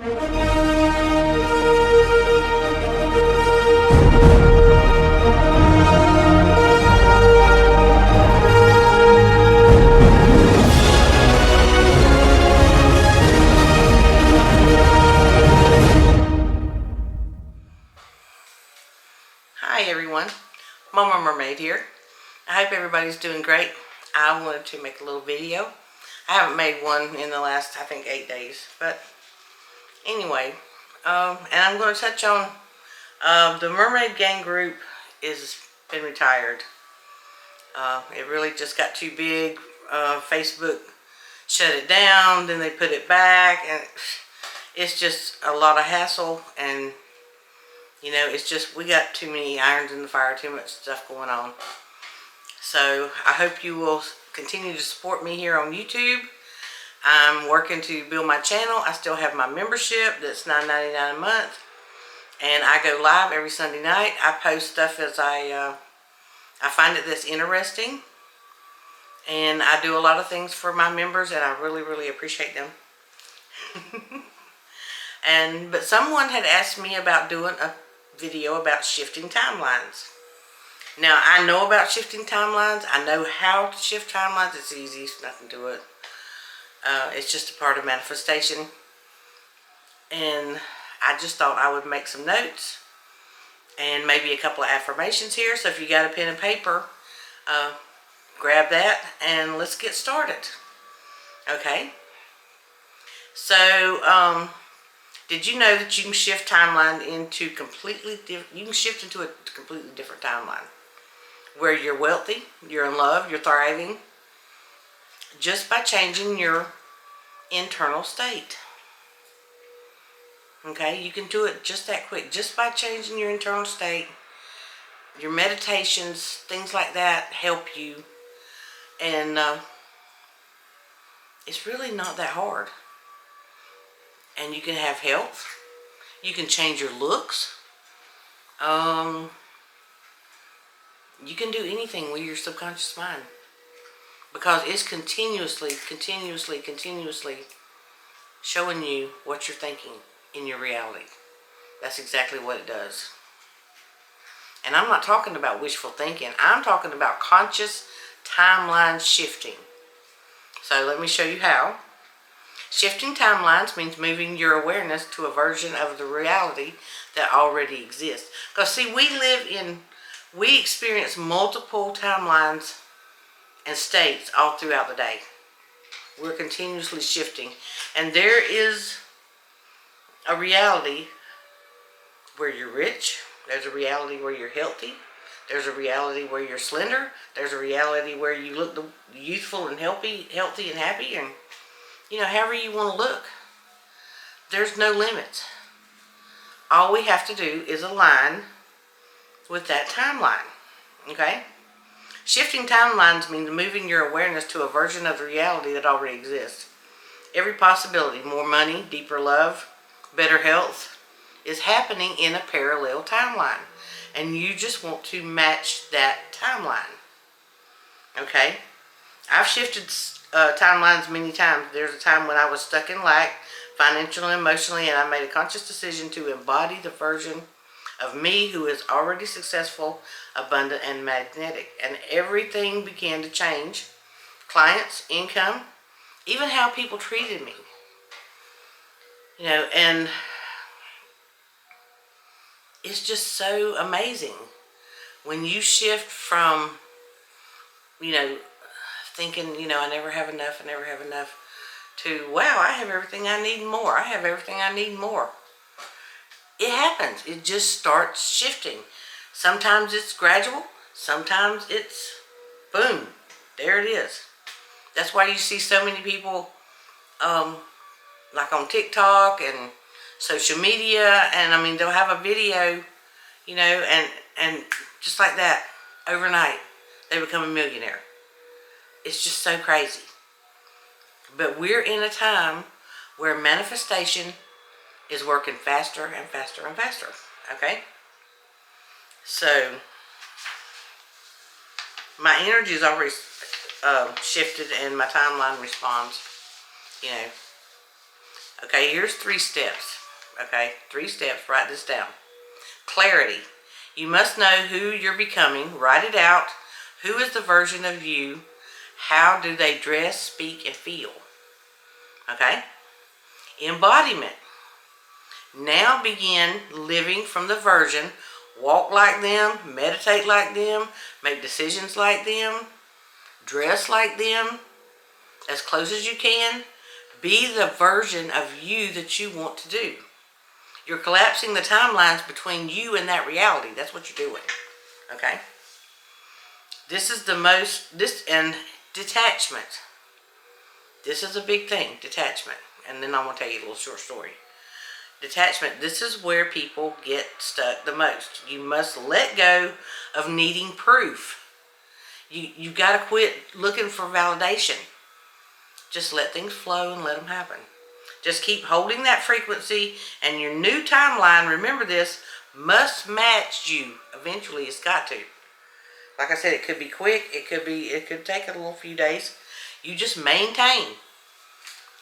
Hi everyone, Mama Mermaid here. I hope everybody's doing great. I wanted to make a little video. I haven't made one in the last, I think, 8 days. But anyway, and I'm going to touch on the Mermaid Gang group is been retired. It really just got too big. Facebook shut it down, then they put it back, and it's just a lot of hassle. And you know, it's just, we got too many irons in the fire, too much stuff going on. So I hope you will continue to support me here on YouTube. I'm working to build my channel. I still have my membership that's $9.99 a month. And I go live every Sunday night. I post stuff as I find it that's interesting. And I do a lot of things for my members, and I really, really appreciate them. But someone had asked me about doing a video about shifting timelines. Now, I know about shifting timelines. I know how to shift timelines. It's easy. It's nothing to it. It's just a part of manifestation. And I just thought I would make some notes and maybe a couple of affirmations here. So if you got a pen and paper, grab that and let's get started. Okay? So, did you know that you can shift timeline into completely different, you can shift into a completely different timeline where you're wealthy, you're in love, you're thriving, just by changing your internal state. Okay, you can do it just that quick, just by changing your internal state. Your meditations, things like that help you, and it's really not that hard. And you can have health. You can change your looks. You can do anything with your subconscious mind, because it's continuously showing you what you're thinking in your reality. That's exactly what it does. And I'm not talking about wishful thinking. I'm talking about conscious timeline shifting. So let me show you how. Shifting timelines means moving your awareness to a version of the reality that already exists. Because see, we experience multiple timelines and states all throughout the day. We're continuously shifting. And there is a reality where you're rich. There's a reality where you're healthy. There's a reality where you're slender. There's a reality where you look youthful and healthy and happy, and you know, however you want to look. There's no limits. All we have to do is align with that timeline. Okay? Shifting timelines means moving your awareness to a version of the reality that already exists. Every possibility, more money, deeper love, better health, is happening in a parallel timeline. And you just want to match that timeline. Okay? I've shifted timelines many times. There's a time when I was stuck in lack, financially and emotionally, and I made a conscious decision to embody the version of me who is already successful, abundant, and magnetic. And everything began to change. Clients, income, even how people treated me. You know, and it's just so amazing when you shift from, you know, thinking, you know, I never have enough, to, wow, I have everything I need and more. I have everything I need and more. It happens. It just starts shifting. Sometimes it's gradual. Sometimes it's boom. There it is. That's why you see so many people, like on TikTok and social media, and I mean, they'll have a video, you know, and just like that, overnight, they become a millionaire. It's just so crazy. But we're in a time where manifestation is working faster and faster and faster. Okay? So, my energy is already shifted and my timeline responds, you know. Okay, here's 3 steps. Okay, 3 steps. Write this down. Clarity. You must know who you're becoming. Write it out. Who is the version of you? How do they dress, speak, and feel? Okay? Embodiment. Now begin living from the version. Walk like them, meditate like them, make decisions like them, dress like them, as close as you can. Be the version of you that you want to do. You're collapsing the timelines between you and that reality. That's what you're doing. Okay? This is and detachment. This is a big thing, detachment. And then I'm going to tell you a little short story. Detachment, this is where people get stuck the most. You must let go of needing proof. You got to quit looking for validation. Just let things flow and let them happen. Just keep holding that frequency, and your new timeline, remember this, must match you. Eventually, it's got to. Like I said, it could be quick. It could take a little few days. You just maintain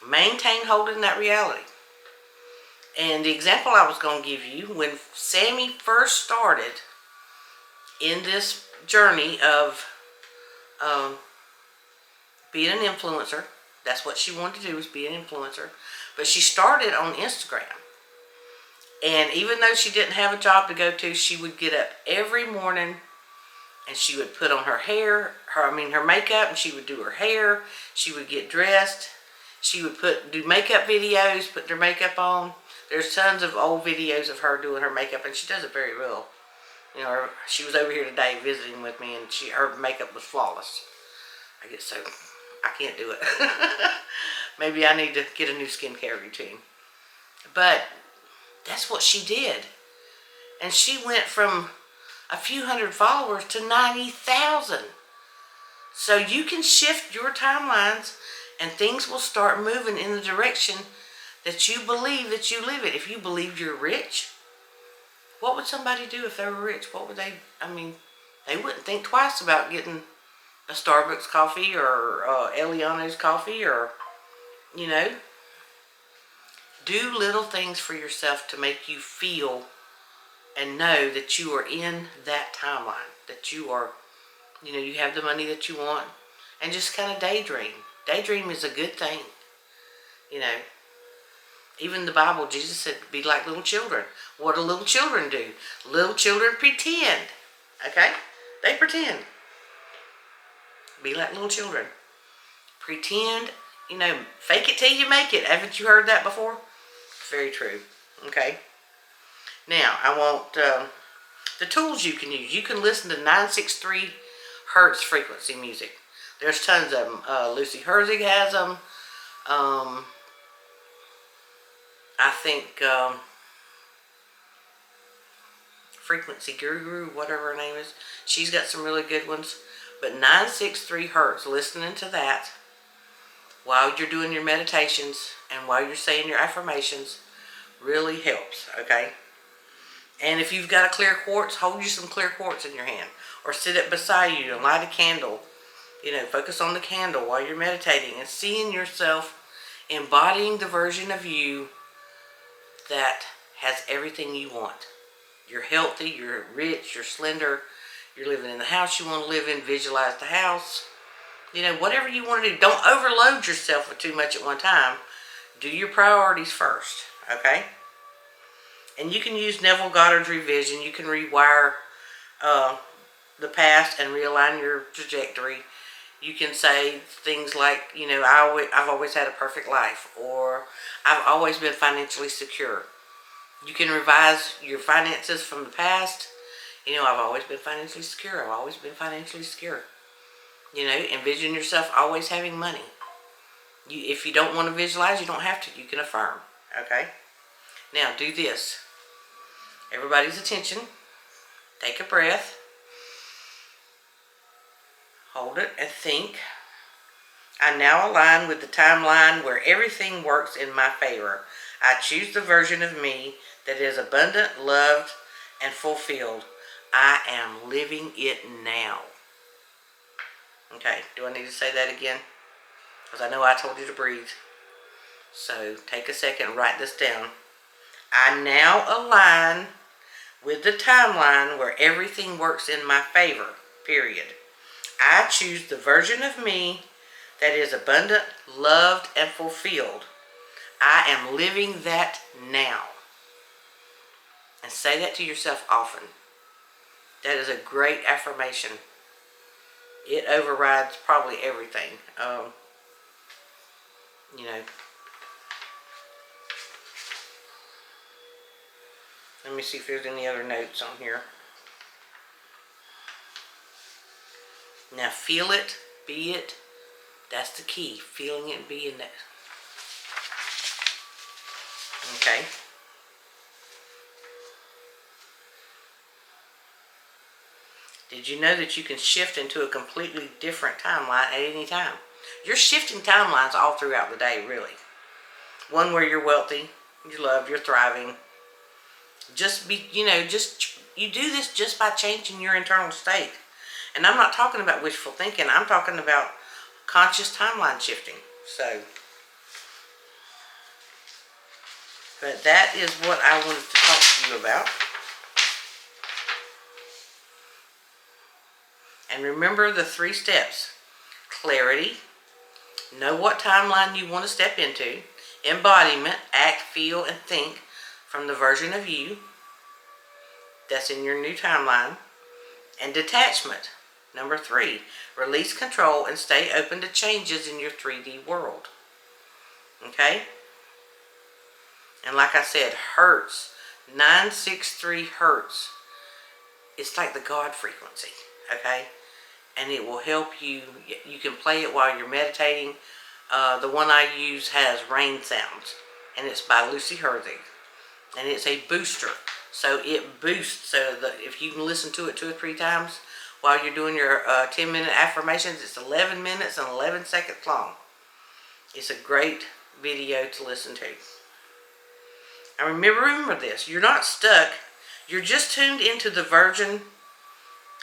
holding that reality. And the example I was going to give you, when Sammy first started in this journey of being an influencer, that's what she wanted to do, was be an influencer. But she started on Instagram. And even though she didn't have a job to go to, she would get up every morning and she would put on her hair, her makeup, and she would do her hair. She would get dressed. She would do makeup videos, put their makeup on. There's tons of old videos of her doing her makeup, and she does it very well. You know, she was over here today visiting with me, and her makeup was flawless. I can't do it. Maybe I need to get a new skincare routine. But that's what she did. And she went from a few hundred followers to 90,000. So you can shift your timelines and things will start moving in the direction that you believe that you live it. If you believe you're rich, what would somebody do if they were rich? What would they, they wouldn't think twice about getting a Starbucks coffee or Eliano's coffee, or, do little things for yourself to make you feel and know that you are in that timeline, that you are, you have the money that you want, and just kind of daydream. Daydream is a good thing. Even the Bible, Jesus said, be like little children. What do little children do? Little children pretend. Okay? They pretend. Be like little children. Pretend, fake it till you make it. Haven't you heard that before? Very true. Okay? Now, I want the tools you can use. You can listen to 963 hertz frequency music. There's tons of them. Lucy Herzig has them. I think Frequency Guru, whatever her name is, she's got some really good ones. But 963 hertz, listening to that while you're doing your meditations and while you're saying your affirmations really helps, okay? And if you've got a clear quartz, hold you some clear quartz in your hand. Or sit it beside you and light a candle. Focus on the candle while you're meditating and seeing yourself embodying the version of you that has everything you want. You're healthy, you're rich, you're slender, you're living in the house you want to live in, visualize the house. Whatever you want to do. Don't overload yourself with too much at one time. Do your priorities first, okay? And you can use Neville Goddard's revision. You can rewire the past and realign your trajectory. You can say things like, I've always had a perfect life, or I've always been financially secure. You can revise your finances from the past. I've always been financially secure. I've always been financially secure. Envision yourself always having money. If you don't want to visualize, you don't have to. You can affirm. Okay? Now, do this. Everybody's attention. Take a breath. Hold it and think. I now align with the timeline where everything works in my favor. I choose the version of me that is abundant, loved, and fulfilled. I am living it now. Okay, do I need to say that again? Because I know I told you to breathe. So take a second and write this down. I now align with the timeline where everything works in my favor, period. I choose the version of me that is abundant, loved, and fulfilled. I am living that now. And say that to yourself often. That is a great affirmation. It overrides probably everything. You know, let me see if there's any other notes on here. Now feel it, be it. That's the key. Feeling it and being it. Okay. Did you know that you can shift into a completely different timeline at any time? You're shifting timelines all throughout the day, really. One where you're wealthy, you're loved, you're thriving. Just be, you do this just by changing your internal state. And I'm not talking about wishful thinking. I'm talking about conscious timeline shifting. So, but that is what I wanted to talk to you about. And remember the 3 steps. Clarity. Know what timeline you want to step into. Embodiment. Act, feel, and think from the version of you that's in your new timeline. And detachment. Number 3. Release control and stay open to changes in your 3D world. Okay? And like I said, Hertz. 963 Hertz. It's like the God frequency. Okay? And it will help you. You can play it while you're meditating. The one I use has rain sounds. And it's by Lucy Herzig. And it's a booster. So it boosts. So if you can listen to it 2 or 3 times while you're doing your 10-minute affirmations, it's 11 minutes and 11 seconds long. It's a great video to listen to. And remember this. You're not stuck. You're just tuned into the version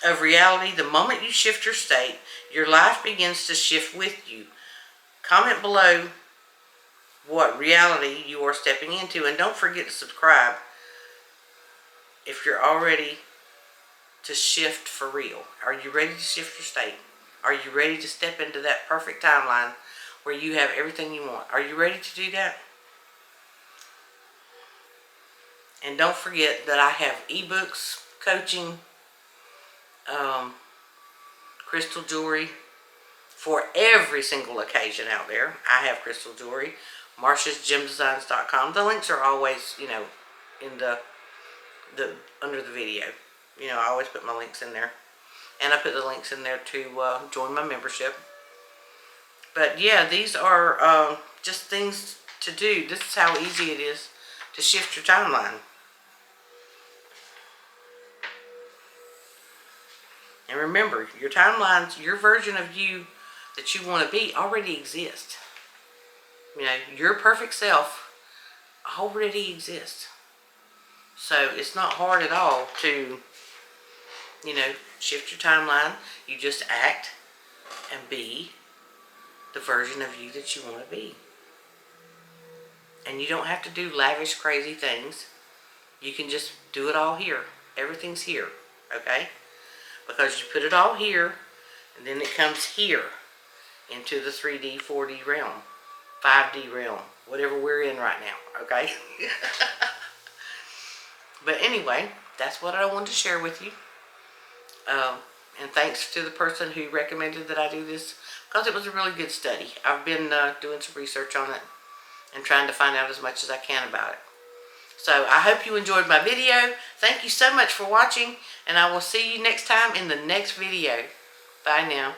of reality. The moment you shift your state, your life begins to shift with you. Comment below what reality you are stepping into, and don't forget to subscribe if you're all ready to shift for real. Are you ready to shift your state? Are you ready to step into that perfect timeline where you have everything you want? Are you ready to do that? And don't forget that I have ebooks, coaching, crystal jewelry for every single occasion out there. I have crystal jewelry. Marcia'sGemDesigns.com. The links are always, in the under the video. I always put my links in there. And I put the links in there to join my membership. But yeah, these are just things to do. This is how easy it is to shift your timeline. And remember, your timelines, your version of you that you want to be already exists. Your perfect self already exists. So it's not hard at all to, shift your timeline. You just act and be the version of you that you want to be. And you don't have to do lavish, crazy things. You can just do it all here. Everything's here, okay? Because you put it all here, and then it comes here into the 3D, 4D realm, 5D realm, whatever we're in right now, okay? But anyway, that's what I wanted to share with you. And thanks to the person who recommended that I do this, because it was a really good study. I've been doing some research on it and trying to find out as much as I can about it. So I hope you enjoyed my video. Thank you so much for watching, and I will see you next time in the next video. Bye now.